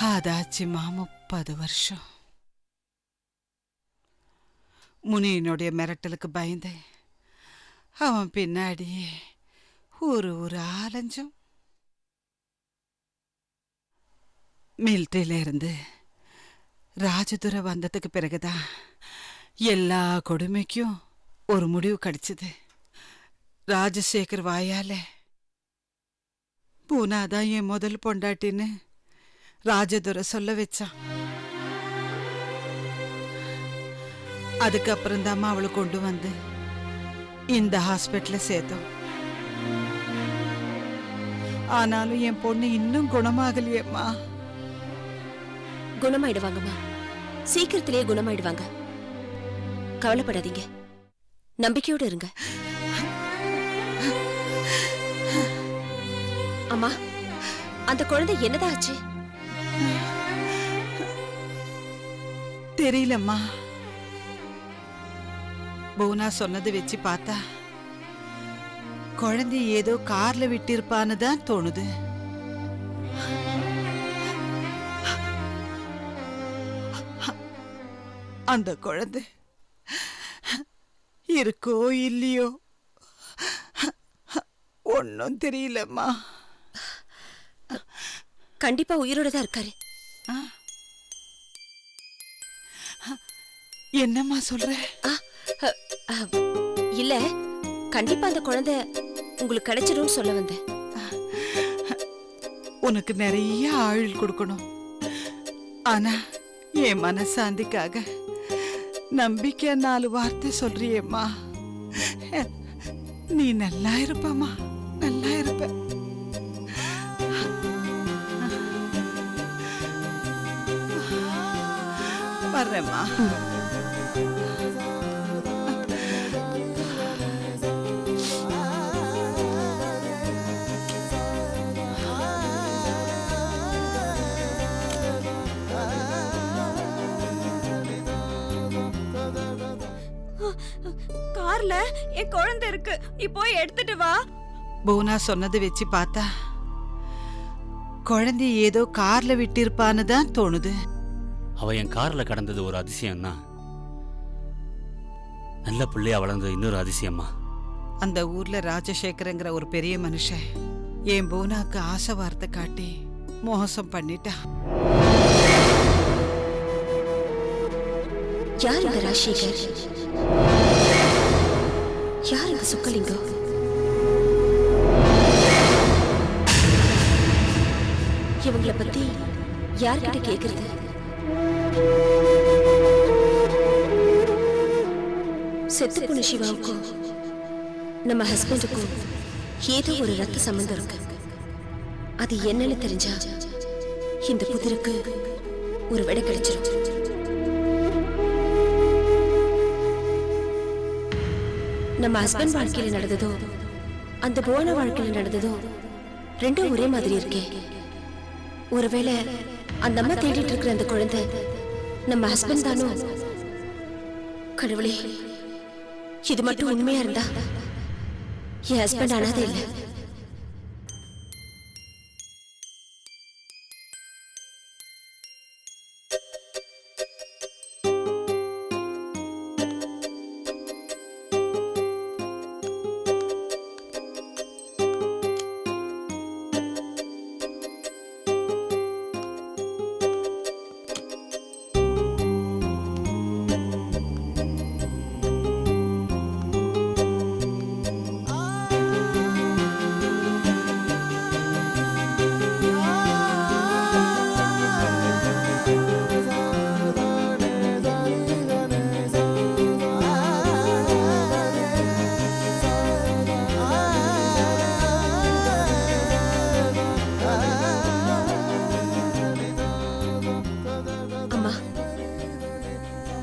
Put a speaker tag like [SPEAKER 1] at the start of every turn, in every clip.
[SPEAKER 1] அதாச்சுமா 30 வருஷம். முனியினுடைய மிரட்டலுக்கு பயந்து அவன் பின்னாடியே ஒரு ஆலஞ்சம். மிலிட்ரியில இருந்து ராஜதுரை வந்ததுக்கு பிறகுதான் எல்லா கொடுமைக்கும் ஒரு முடிவு கிடைச்சது. ராஜசேகர் வாயால பூனாதான் என் முதல் பொண்டாட்டின்னு ராஜதுரை சொல்ல வச்சான். அதுக்கப்புறம் தான் அவளை கொண்டு வந்து இந்த ஹாஸ்பிட்டல சேர்த்தோம். ஆனாலும் என் பொண்ணு இன்னும் குணமாகலையேம்மா.
[SPEAKER 2] குணமாயிடுவாங்கம்மா, சீக்கிரத்திலேயே குணமாயிடுவாங்க. கவலைப்படாதீங்க, நம்பிக்கையோடு இருங்க. அம்மா, அந்த குழந்தை என்னதான் ஆச்சு?
[SPEAKER 1] தெரியலம்மா. பூனா சொன்னது வச்சு பார்த்தா குழந்தை ஏதோ கார்ல விட்டிருப்பான்னு தான் தோணுது. அந்த குழந்தை இருக்கோ இல்லையோ ஒன்னும் தெரியலம்மா.
[SPEAKER 2] கண்டிப்பா உயிரோட தான் இருக்காரு.
[SPEAKER 1] என்னம்மா சொல்ற?
[SPEAKER 2] இல்ல, கண்டிப்பா அந்த குழந்தை உங்களுக்கு கிடைச்சிடும் சொல்ல வந்தேன்.
[SPEAKER 1] உனக்கு நிறைய ஆயுள் கொடுக்கணும். ஆனா என் மனசாந்திக்காக நம்பிக்கை 4 வார்த்தை சொல்றியேம்மா. நீ நல்லா இருப்பம்மா, நல்லா இருப்ப. வர்றேம்மா.
[SPEAKER 3] கார்ல என் குழந்தை இருக்கு, நீ போய் எடுத்துட்டு வா.
[SPEAKER 1] பூனா சொன்னது வச்சு பார்த்தா குழந்தை ஏதோ கார்ல விட்டிருப்பான்னு தான் தோணுது.
[SPEAKER 4] அவ என் கார்ல கடந்தது ஒரு அதிசயம் தான், நல்ல பிள்ளையா வளர்ந்தது இன்னொரு அதிசயமா.
[SPEAKER 1] அந்த ஊர்ல ராஜசேகரங்கிற ஒரு பெரிய மனுஷன் என் பூனாக்கு ஆசை வார்த்தை காட்டி மோசம் பண்ணிட்டா.
[SPEAKER 2] யார் இந்த ராஜசேகர்? யார் இந்த சுக்கலிங்கம்? இவங்களை பத்தி யார்கிட்ட கேக்குறது? செத்து போன சிவாவுக்கும் நம்ம ஹஸ்பண்டுக்கும் ஏதோ ஒரு ரத்த சம்பந்தம் இருக்கு. அது என்னன்னு தெரிஞ்சா இந்த புதிருக்கு ஒரு விடை கிடைச்சிடும். நம்ம ஹஸ்பண்ட் வாழ்க்கையில நடந்ததோ அந்த போன வாழ்க்கையில நடந்ததோ ரெண்டும் ஒரே மாதிரி இருக்கே. ஒருவேளை அந்த அம்மா தேடிட்டு இருக்கிற அந்த குழந்தை நம்ம ஹஸ்பண்ட் தானோ? கடவுளே, இது மட்டும் உண்மையா இருந்தா என் ஹஸ்பண்ட் அனாதை இல்லை.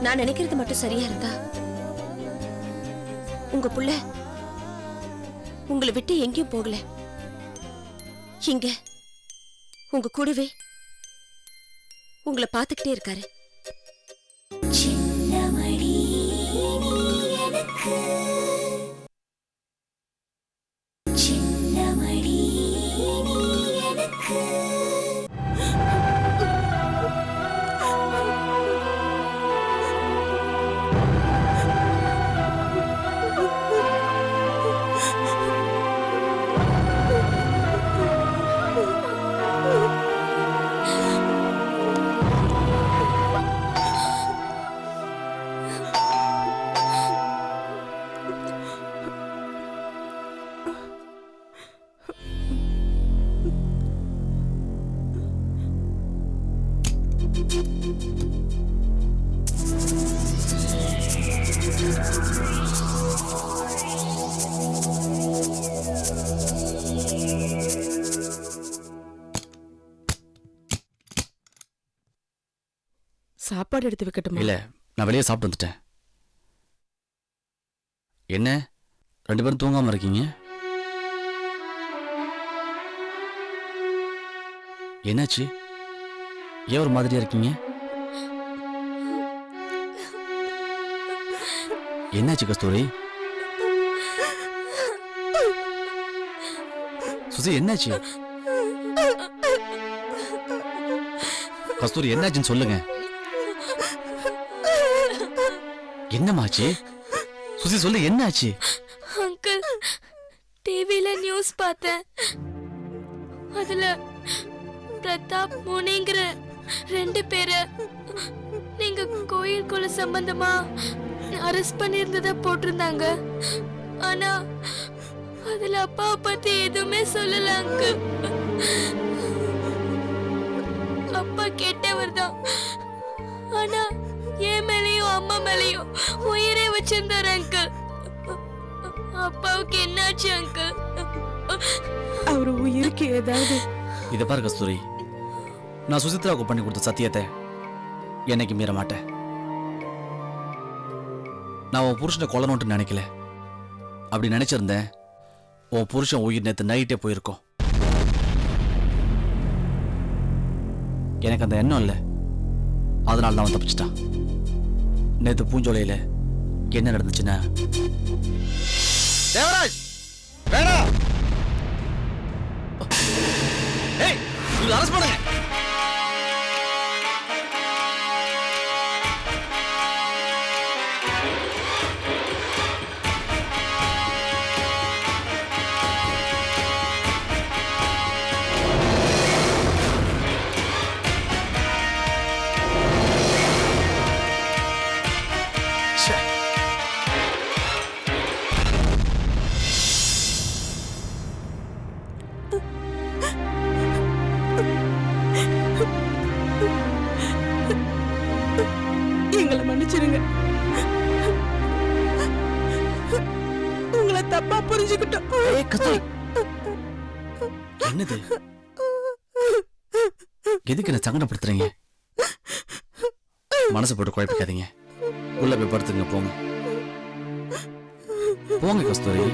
[SPEAKER 2] நான் நினைக்கிறது மட்டும் சரியா இருந்தா உங்க புள்ள உங்களை விட்டு எங்கேயும் போகல. இங்க உங்க கூடவே உங்களை பார்த்துக்கிட்டே இருக்காரு.
[SPEAKER 5] சாப்பாடு எடுத்து வைக்கட்டுமா?
[SPEAKER 6] இல்ல, நான் வெளியே சாப்பிட்டு வந்துட்டேன். என்ன 2 பேரும் தூங்காம இருக்கீங்க? என்னாச்சு? ஏன் ஒரு மாதிரியா இருக்கீங்க? என்னாச்சு கஸ்தூரி? சுசி என்னாச்சு? கஸ்தூரி என்னாச்சுன்னு சொல்லுங்க. என்னமாச்சு? சுசி சொல்லு, என்னாச்சு?
[SPEAKER 2] அங்கிள், டிவில நியூஸ் பார்த்தேன். அதுல பிரதாப் முனிங்கிற 2 பேரை நீங்க கோயிலுக்குள்ள சம்பந்தமா அரெஸ்ட் பண்ணியிருந்ததா போட்டிருந்தாங்க. ஆனா அதுல அப்பா பத்தி எதுவுமே சொல்லல அங்கிள். அப்பா கெட்டவர் தான், ஆனா என் மேலையும் அம்மா மேலையும் உயிரே வச்சிருந்தாரு அங்கிள். அப்பாவுக்கு என்னாச்சு அங்கிள்?
[SPEAKER 5] அவரு உயிருக்கு ஏதாவது?
[SPEAKER 6] இதை பாரு கஸ்தூரி, நான் சுசித்ராவுக்கு பண்ணி கொடுத்த சத்தியத்தை என்னைக்கு மீற மாட்டேன். நான் உன் புருஷனை கொல்லணும்னு நினைக்கல. அப்படி நினைச்சிருந்தேன், உன் புருஷன் உயிர் நேற்று நைட்டே போயிருக்கோம். எனக்கு அந்த எண்ணம் இல்லை, அதனால தான் அவன் தப்பிச்சிட்டான். நேற்று பூஞ்சோலையில என்ன நடந்துச்சுன்னா, தேவராஜ் வேணாம், ஏய் அரெஸ்ட் பண்ணுங்க.
[SPEAKER 5] எங்களை மன்னிச்சிருங்க. உங்களை தப்பா புரிஞ்சுக்கிட்டோம்.
[SPEAKER 6] என்னது? எதுக்கு என்ன சங்கடப்படுத்துறீங்க? மனசு போட்டு குழப்பிக்காதீங்க. உள்ள போய் படுத்துங்க, போங்க போங்க கஸ்தூரி.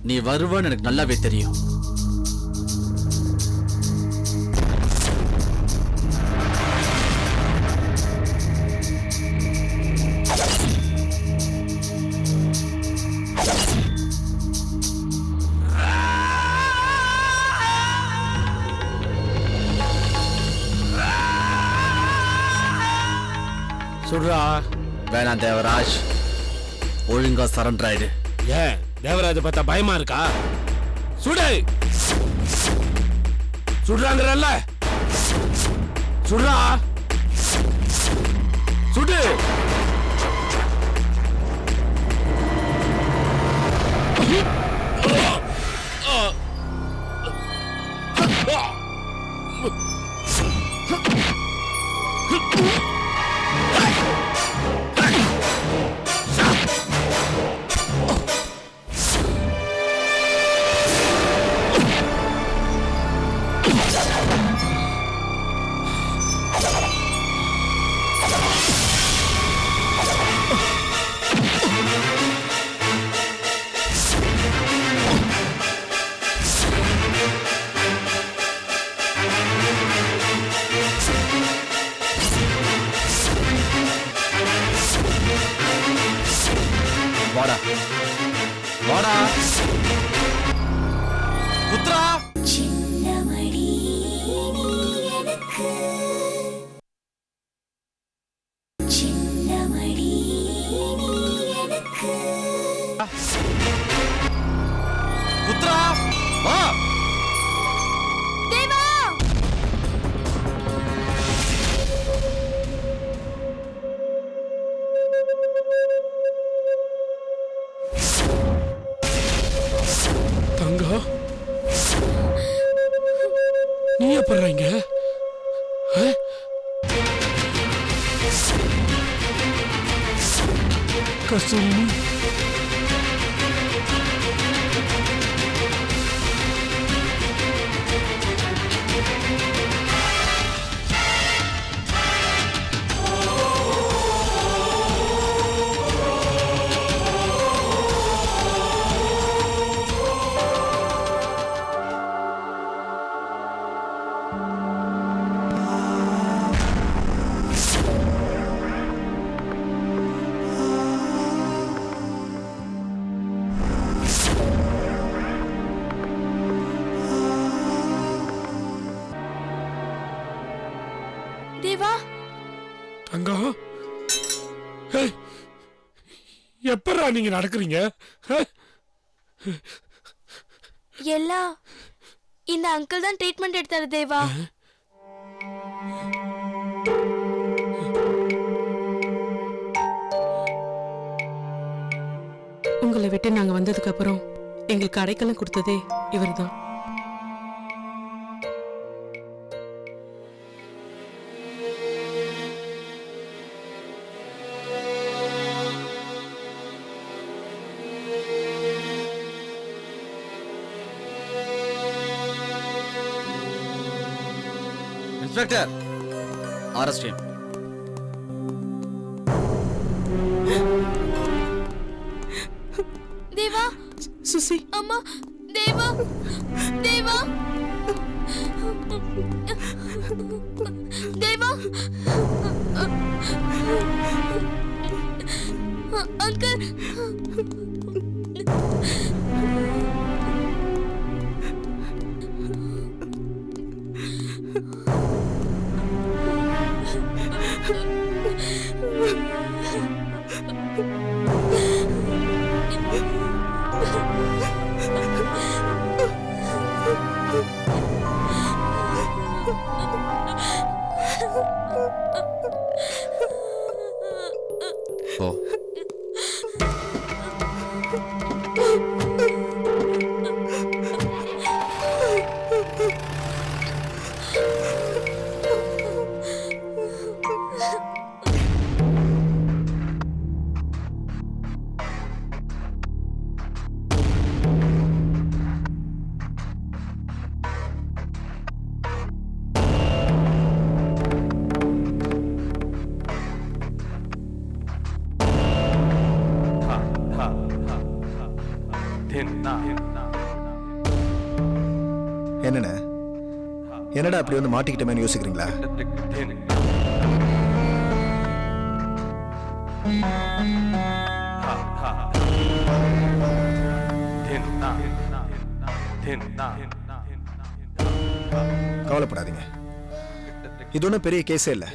[SPEAKER 6] நீ வருவான்னு எனக்கு நல்லாவே தெரியும்.
[SPEAKER 7] சுடுறா.
[SPEAKER 6] வேணாம் தேவராஜ், ஒழுங்கா சரண்டர் ஆயிடு.
[SPEAKER 7] ஏன் தேவராஜ பார்த்தா பயமா இருக்கா? சுடு, சுடுறாங்கறல்ல, சுடுறா, சுடு.
[SPEAKER 6] வாடா வாடா புத்ரா. புத்ரா வா.
[SPEAKER 7] தங்கம், நீ எப்பறீங்க? கஸ்தூரி,
[SPEAKER 2] தேவா,
[SPEAKER 7] தங்கம், எப்பறா நீங்க நடக்கிறீங்க?
[SPEAKER 2] எல்லாம் இந்த அங்கிள் தான் ட்ரீட்மெண்ட் எடுத்தாரு தேவா.
[SPEAKER 5] உங்களை விட்டு நாங்க வந்ததுக்கு அப்புறம் எங்களுக்கு அடைக்கலம் கொடுத்ததே இவர்தான்.
[SPEAKER 6] Inspector, arrest him.
[SPEAKER 2] தேவா,
[SPEAKER 5] சுசி,
[SPEAKER 2] அம்மா, தேவா, தேவா, தேவா, அங்கிள்.
[SPEAKER 6] போ.
[SPEAKER 8] என்னண்ணே, என்னடா அப்படி வந்து மாட்டிக்கிட்டமேன்னு யோசிக்கிறீங்களா? கவலைப்படாதீங்க, இது ஒன்றும் பெரிய கேஸே இல்லை.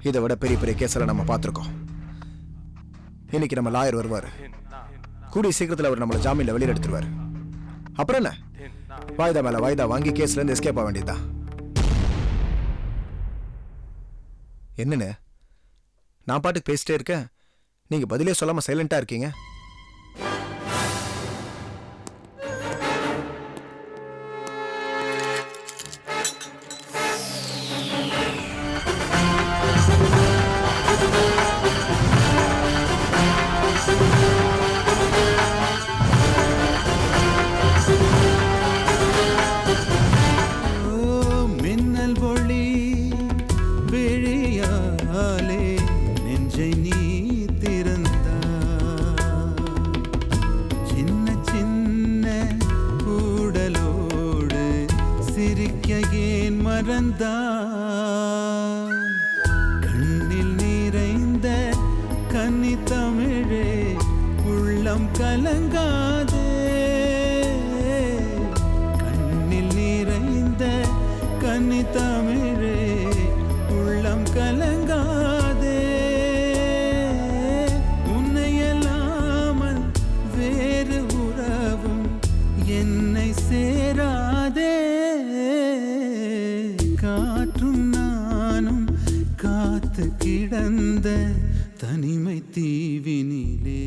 [SPEAKER 8] இதை விட பெரிய பெரிய கேஸ் எல்லாம் நம்ம பார்த்துருக்கோம். இன்னைக்கு நம்ம லாயர் வருவார். கூடிய சீக்கிரத்தில் அவர் நம்மளை ஜாமீனில் வெளியில் எடுத்துருவார். அப்புறம் என்ன, வாய்தா மேலே வாய்தா வாங்கி கேஸ்லேருந்து எஸ்கேப் ஆக வேண்டியதுதான். என்னன்னு நான் பாட்டுக்கு பேசிட்டே இருக்கேன், நீங்கள் பதிலே சொல்லாமல் சைலண்ட்டாக இருக்கீங்க.
[SPEAKER 9] கண்ணில் நிறைந்த கன்னி தமிழே உள்ளம் கலங்காதே, கண்ணில் நிறைந்த கன்னி தமிழே உள்ளம் கலங்காதே, உன்னையல்லாமல் வேறு உறவும் என்னை சேராதே, காற்றும் நானும் காத்து கிடந்த தனிமை தீவினிலே